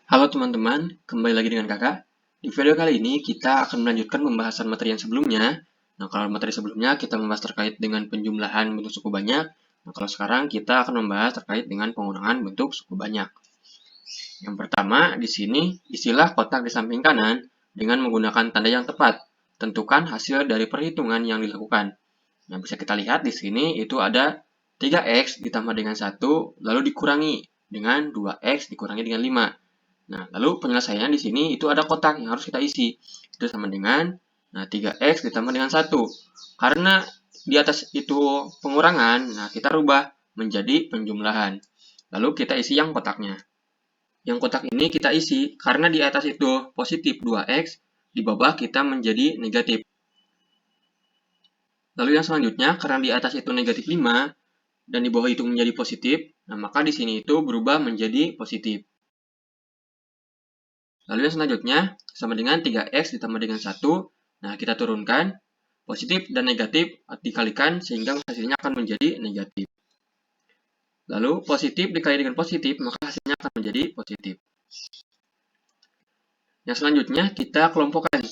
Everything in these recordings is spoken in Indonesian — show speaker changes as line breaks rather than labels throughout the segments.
Halo teman-teman, kembali lagi dengan kakak. Di video kali ini kita akan melanjutkan pembahasan materi yang sebelumnya. Nah, kalau materi sebelumnya kita membahas terkait dengan penjumlahan bentuk suku banyak. Nah, kalau sekarang kita akan membahas terkait dengan pengurangan bentuk suku banyak. Yang pertama, di sini isilah kotak di samping kanan dengan menggunakan tanda yang tepat. Tentukan hasil dari perhitungan yang dilakukan. Nah, bisa kita lihat di sini itu ada 3x ditambah dengan 1, lalu dikurangi dengan 2x dikurangi dengan 5. Nah, lalu penyelesaian di sini itu ada kotak yang harus kita isi. Itu sama dengan 3x ditambah dengan 1. Karena di atas itu pengurangan, nah kita rubah menjadi penjumlahan. Lalu kita isi yang kotaknya. Yang kotak ini kita isi karena di atas itu positif 2x, di bawah kita menjadi negatif. Lalu yang selanjutnya, karena di atas itu negatif 5, dan di bawah itu menjadi positif, nah maka di sini itu berubah menjadi positif. Lalu yang selanjutnya, sama dengan 3x ditambah dengan 1. Nah, kita turunkan. Positif dan negatif dikalikan sehingga hasilnya akan menjadi negatif. Lalu, positif dikali dengan positif, maka hasilnya akan menjadi positif. Yang selanjutnya, kita kelompokkan.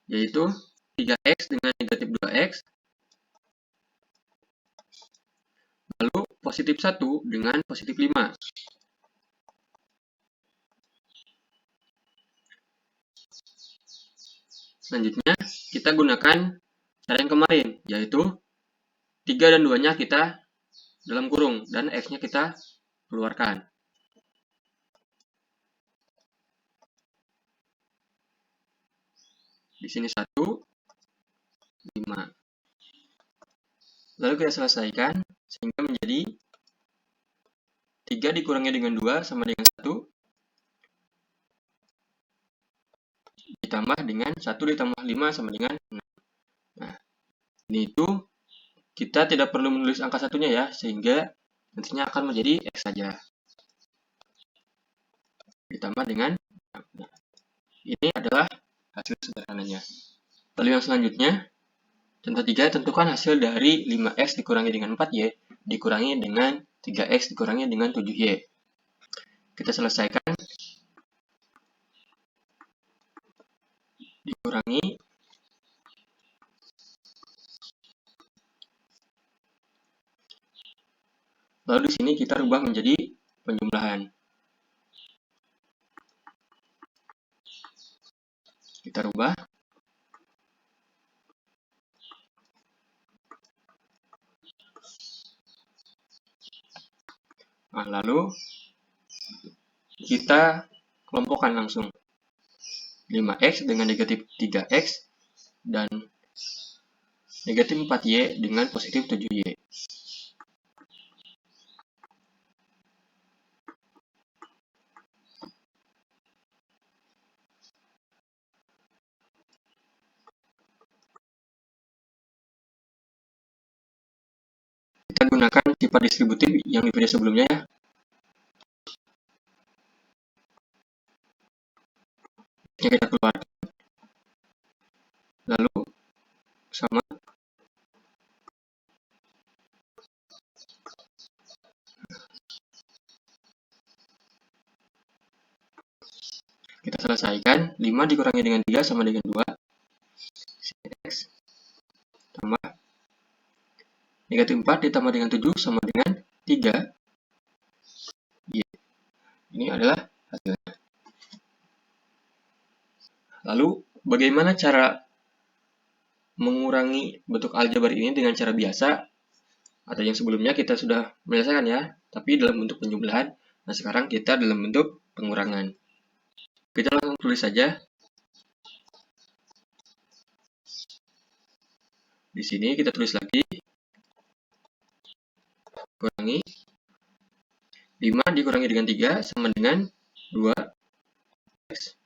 Yaitu 3x dengan negatif 2x. Lalu, positif 1 dengan positif 5. Selanjutnya, kita gunakan cara yang kemarin, yaitu 3 dan 2-nya kita dalam kurung, dan x-nya kita keluarkan. Di sini 1, 5. Lalu kita selesaikan, sehingga menjadi 3 dikurangi dengan 2 sama dengan 1. Ditambah dengan 1 ditambah 5 sama dengan 6. Nah, ini itu kita tidak perlu menulis angka satunya ya, sehingga nantinya akan menjadi x saja. Ditambah dengan 6. Nah, ini adalah hasil sederhananya. Lalu yang selanjutnya, contoh 3, tentukan hasil dari 5x dikurangi dengan 4y dikurangi dengan 3x dikurangi dengan 7y. Kita selesaikan. Dikurangi. Lalu di sini kita rubah menjadi penjumlahan. Kita rubah. Nah, lalu kita kelompokkan langsung 5x dengan negatif 3x dan negatif 4y dengan positif 7y. Kita gunakan sifat distributif yang di video sebelumnya ya. Kita keluarkan. Lalu sama. Kita selesaikan. 5 dikurangi dengan 3 sama dengan 2. X tambah negatif 4 ditambah dengan 7 sama dengan 3. Y. Ini adalah hasilnya. Lalu bagaimana cara mengurangi bentuk aljabar ini dengan cara biasa? Atau yang sebelumnya kita sudah menyelesaikan ya, tapi dalam bentuk penjumlahan. Nah, sekarang kita dalam bentuk pengurangan. Kita langsung tulis saja. Di sini kita tulis lagi. Kurangi. 5 dikurangi dengan 3 sama dengan 2x.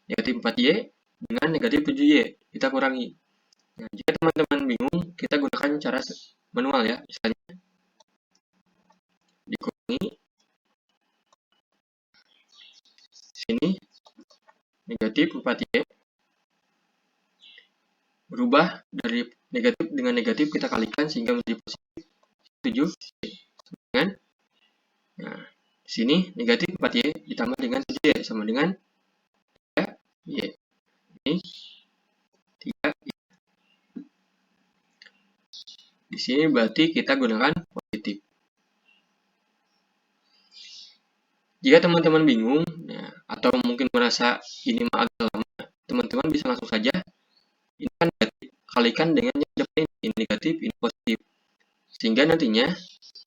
Negatif 4y dengan negatif 7y. Kita kurangi. Nah, jika teman-teman bingung, kita gunakan cara manual ya. Misalnya, dikurangi. Sini, negatif 4y. Berubah dari negatif dengan negatif kita kalikan sehingga menjadi positif 7y. Dengan, nah, Di sini negatif 4Y ditambah dengan 7Y sama dengan 3Y. Ini 3Y. Di sini berarti kita gunakan positif. Jika teman-teman bingung, atau mungkin merasa ini agak lama, teman-teman bisa langsung saja ini kan negatif, kalikan dengan yang depan ini negatif, ini positif. Sehingga nantinya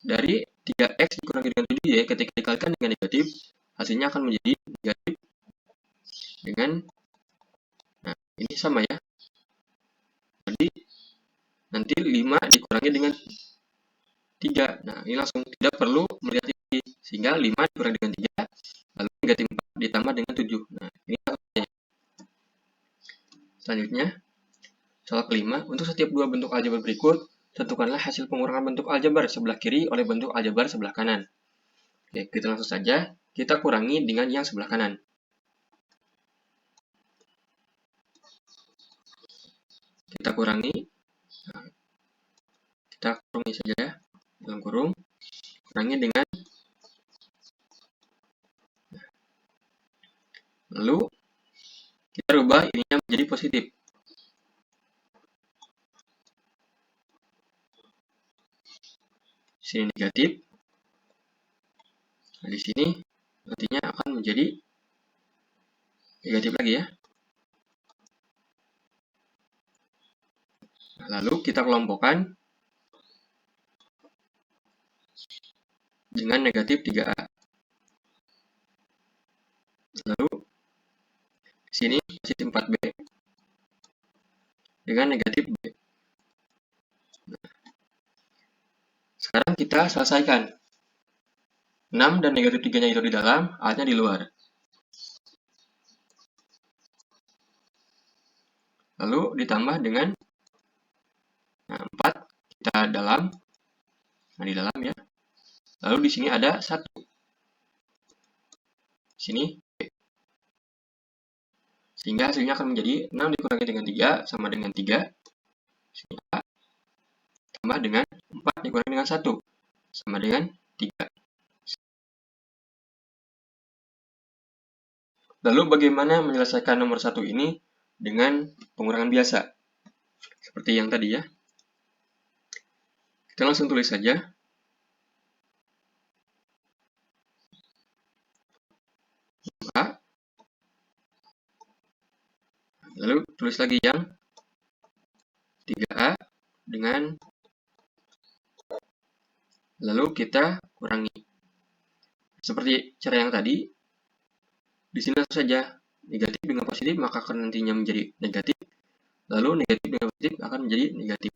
dari 3X dikurangi dengan 7Y ketika dikalikan dengan negatif, hasilnya akan menjadi negatif dengan, ini sama ya. Jadi nanti 5 dikurangi dengan 3. Nah, ini langsung tidak perlu melihat ini. Sehingga 5 dikurangi dengan 3, lalu negatif 4 ditambah dengan 7. Nah, ini hasilnya. Selanjutnya, soal kelima, untuk setiap dua bentuk aljabar berikut, tentukanlah hasil pengurangan bentuk aljabar sebelah kiri oleh bentuk aljabar sebelah kanan. Oke, kita langsung saja, kita kurangi dengan yang sebelah kanan. Kita kurangi, kita kurangi saja ya, dalam kurung, kurangi dengan, lalu kita rubah ininya menjadi positif. Di sini negatif. Nah, di sini nantinya akan menjadi negatif lagi ya. Nah, lalu kita kelompokkan dengan negatif 3A. Lalu di sini positif 4B dengan negatif B. Nah, sekarang kita selesaikan. 6 dan negatif 3-nya itu di dalam, A-nya di luar. Lalu ditambah dengan 4 kita dalam. Nah, di dalam ya. Lalu di sini ada 1. Di sini B. Sehingga hasilnya akan menjadi 6 dikurangi dengan 3 sama dengan 3. Sini A. Tambah dengan 4 dikurangi dengan 1 sama dengan 3. Lalu bagaimana menyelesaikan nomor 1 ini dengan pengurangan biasa? Seperti yang tadi ya. Kita langsung tulis saja. A. Lalu tulis lagi yang 3A dengan, lalu kita kurangi. Seperti cara yang tadi, di sini langsung saja negatif dengan positif maka akan nantinya menjadi negatif. Lalu negatif dengan positif akan menjadi negatif.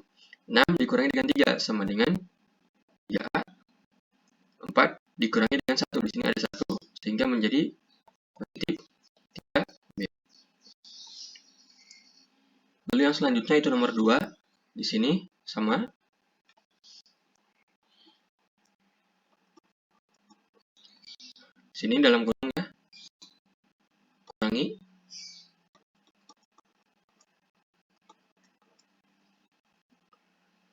6 dikurangi dengan 3 sama dengan 3A. 4 dikurangi dengan 1. Di sini ada 1 sehingga menjadi positif 3B. Lalu yang selanjutnya itu nomor 2. Di sini sama. Sini dalam kurung ya. Kurangi.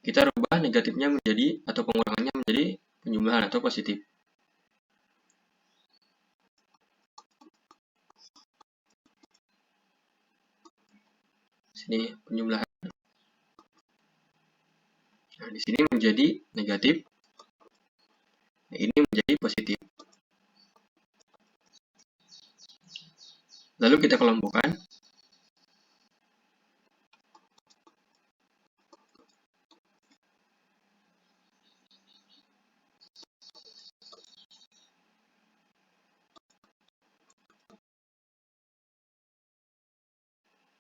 Kita rubah negatifnya menjadi, atau pengurangannya menjadi penjumlahan atau positif. Sini penjumlahan. Nah, di sini menjadi negatif. Nah, ini menjadi positif. Lalu kita kelompokkan.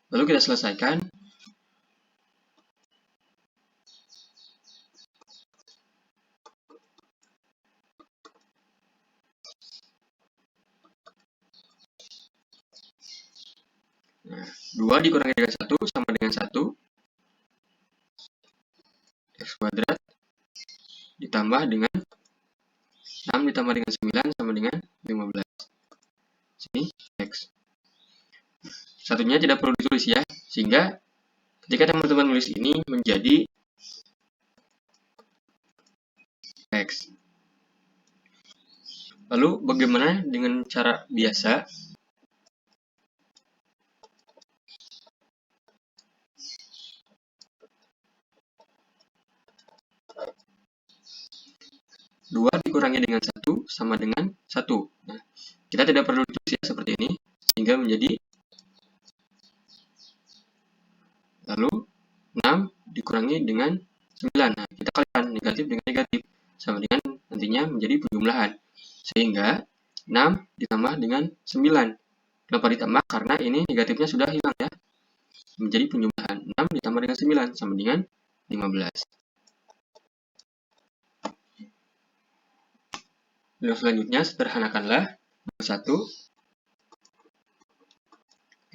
Lalu kita selesaikan. Nah, 2 dikurangi dengan 1 sama dengan 1. X kuadrat ditambah dengan 6 ditambah dengan 9 sama dengan 15. Sini X. Satunya tidak perlu ditulis ya. Sehingga ketika teman-teman menulis ini menjadi X. Lalu bagaimana dengan cara biasa? Dua dikurangi dengan 1 sama dengan 1. Nah, kita tidak perlu tulis ya seperti ini, sehingga menjadi lalu 6 dikurangi dengan 9. Nah, kita kalikan negatif dengan negatif, sama dengan nantinya menjadi penjumlahan. Sehingga 6 ditambah dengan 9. Kenapa ditambah? Karena ini negatifnya sudah hilang ya. Menjadi penjumlahan. 6 ditambah dengan 9 sama dengan 15. Lalu selanjutnya sederhanakanlah 1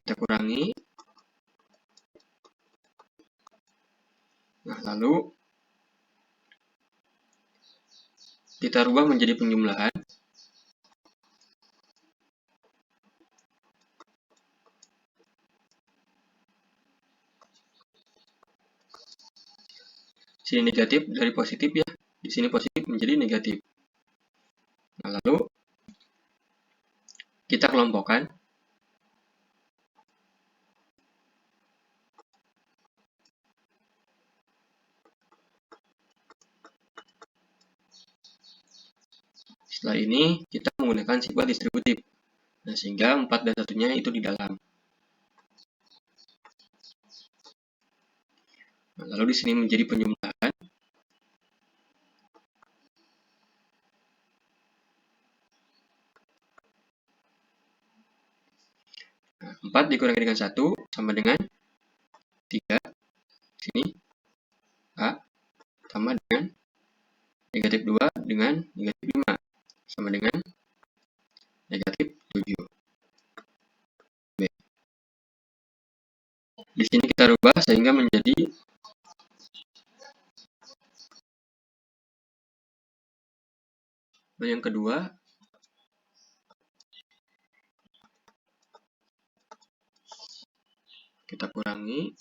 kita kurangi. Nah, lalu kita rubah menjadi penjumlahan. Sini negatif dari positif ya. Di sini positif menjadi negatif. Nah, lalu kita kelompokkan. Setelah ini kita menggunakan sifat distributif. Nah, sehingga 4 dan 1-nya itu di dalam. Nah, lalu di sini menjadi penjumlahan. Nah, 4 dikurangi dengan 1 sama dengan 3. Sini A tambah dengan negatif 2 dengan negatif 5 sama dengan negatif 7. B. Di sini kita rubah sehingga menjadi yang kedua. Kita kurangi.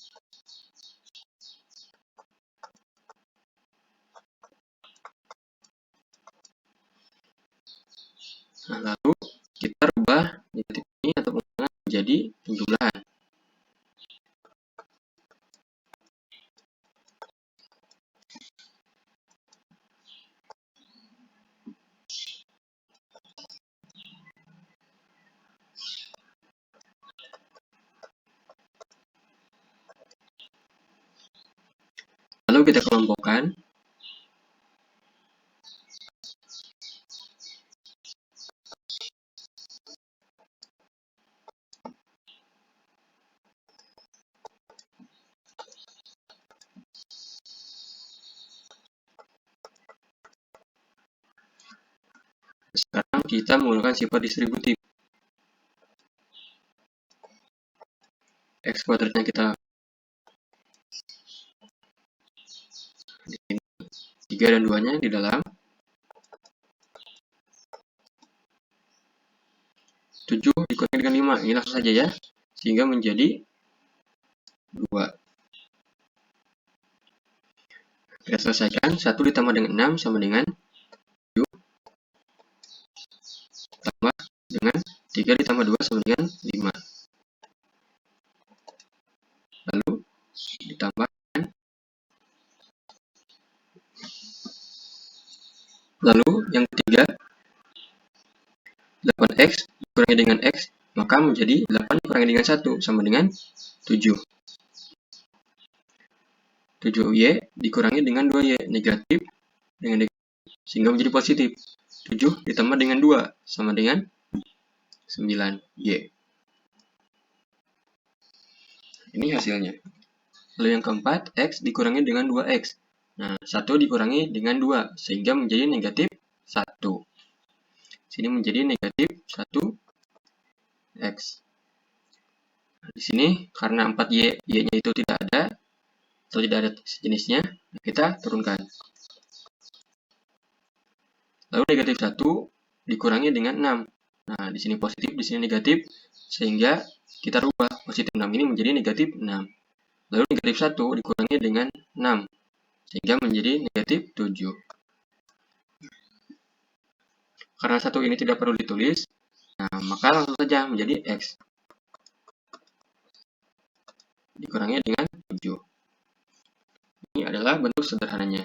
Nah, lalu kita rubah negatif ini atau pengurangan menjadi penjumlahan. Lalu kita kelompokkan. Sekarang kita menggunakan sifat distributif. X kuadratnya kita di sini. 3 dan 2-nya di dalam. 7 dikurangi dengan 5. Ini langsung saja ya. Sehingga menjadi 2. Kita selesaikan. 1 ditambah dengan 6 sama dengan 7. Tambah dengan 3 ditambah 2 sama dengan 5. Lalu ditambah. Lalu yang ketiga, 8x dikurangi dengan x, maka menjadi 8 dikurangi dengan 1 sama dengan 7. 7y dikurangi dengan 2y, negatif dengan negatif, sehingga menjadi positif. 7 ditambah dengan 2 sama dengan 9y. Ini hasilnya. Lalu yang keempat, x dikurangi dengan 2x. Nah, 1 dikurangi dengan 2, sehingga menjadi negatif 1. Sini menjadi negatif 1x. Nah, di sini karena 4y, y-nya itu tidak ada, atau tidak ada sejenisnya, kita turunkan. Lalu negatif 1 dikurangi dengan 6. Nah, di sini positif, di sini negatif, sehingga kita rubah positif 6 ini menjadi negatif 6. Lalu negatif 1 dikurangi dengan 6, sehingga menjadi negatif 7. Karena satu ini tidak perlu ditulis, nah maka langsung saja menjadi X. Dikurangi dengan 7. Ini adalah bentuk sederhananya.